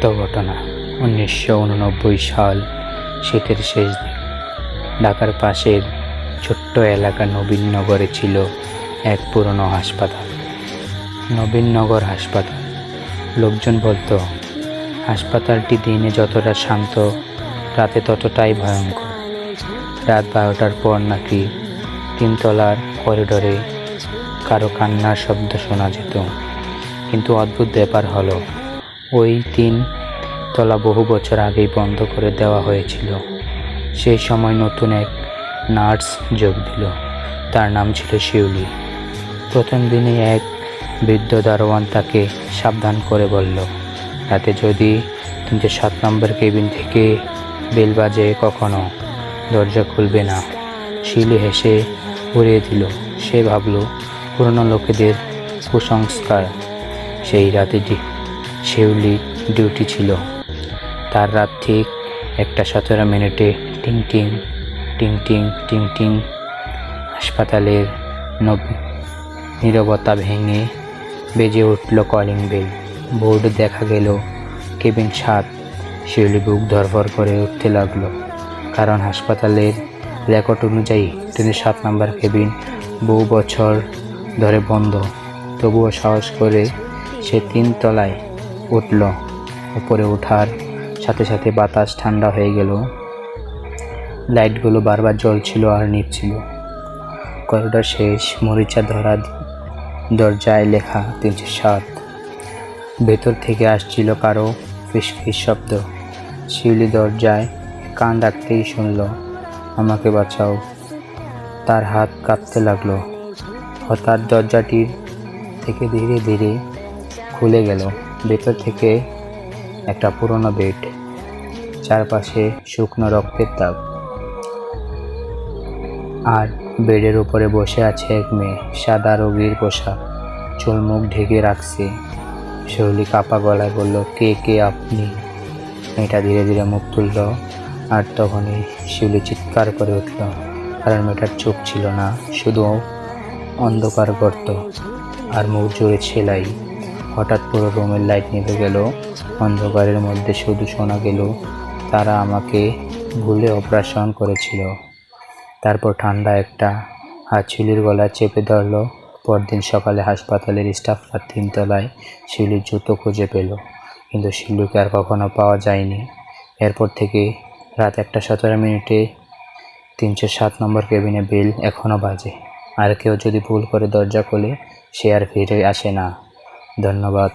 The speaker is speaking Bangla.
সত্য ঘটনা। 1989 সাল, শীতের শেষ দিন। ঢাকার পাশের ছোট্ট এলাকা নবীনগরে ছিল এক পুরনো হাসপাতাল। নবীনগর হাসপাতাল। লোকজন বলতো হাসপাতালটি দিনে যতটা শান্ত, রাতে ততটাই ভয়ঙ্কর। রাত 12টার পর নাকি 3তলার করিডোরে কারো কান্নার শব্দ শোনা যেত। কিন্তু অদ্ভুত ব্যাপার হলো, ওই 3তলা বহু বছর আগেই বন্ধ করে দেওয়া হয়েছিল। সেই সময় নতুন এক নার্স যোগ দিল। তার নাম ছিল শিউলি। প্রথম দিনে এক বৃদ্ধ দারোয়ান তাকে সাবধান করে বলল, রাতে যদি 307 নম্বর কেবিন থেকে বেল বাজে কখনো দরজা খুলবে না। শিউলি হেসে উড়িয়ে দিল। সে ভাবল পুরনো লোকেদের কুসংস্কার। সেই রাতে শিউলির ডিউটি ছিল। তার রাত ঠিক 1:17 টিং টিং টিং টিং টিং টিং। হাসপাতালের নীরবতা ভেঙে বেজে উঠল কলিং বেল। বোর্ড দেখা গেল কেবিন 7। শিউলি বুক ধরফর করে উঠতে লাগলো, কারণ হাসপাতালের রেকর্ড অনুযায়ী 307 নম্বর কেবিন বহু বছর ধরে বন্ধ। তবুও সাহস করে সে 3তলায় উঠল। উপরে ওঠার সাথে সাথে বাতাস ঠান্ডা হয়ে গেল। লাইটগুলো বারবার জ্বলছিল আর নিভছিল। করিডোর শেষ, মরিচা ধরা দরজায় লেখা 307। ভেতর থেকে আসছিল কারো ফিসফিস শব্দ। শিউলি দরজায় কান রাখতেই শুনল, আমাকে বাঁচাও। তার হাত কাঁপতে লাগলো। হঠাৎ দরজাটির থেকে ধীরে ধীরে খুলে গেল। ভেতর থেকে একটা পুরনো বেড, চারপাশে শুকনো রক্তের দাগ। আর বেডের উপরে বসে আছে এক মেয়ে, সাদা রোগীর পোশাক, চুল মুখ ঢেকে রাখছে। শিউলি কাঁপা গলায় বলল, কে আপনি? মেয়েটা ধীরে ধীরে মুখ তুলল, আর তখনই শিউলি চিৎকার করে উঠল। কারণ মেয়েটার চোখ ছিল না, শুধু অন্ধকার গর্ত আর মুখ জুড়ে সেলাই। হঠাৎ পুরো রুমের লাইট নিভে গেল। অন্ধকারের মধ্যে শুধু শোনা গেল, তারা আমাকে ভুলে অপারেশন করেছিল। তারপর ঠান্ডা একটা হাত শিউলির গলায় চেপে ধরল। পরদিন সকালে হাসপাতালের স্টাফরা 3তলায় শিউলির জুতো খুঁজে পেল, কিন্তু শিউলিকে আর কখনো পাওয়া যায়নি। এরপর থেকে রাত 1:17 307 নম্বর কেবিনে বেল এখনও বাজে, আর কেউ যদি ভুল করে দরজা খোলে সে আর ফিরে আসে না। ধন্যবাদ।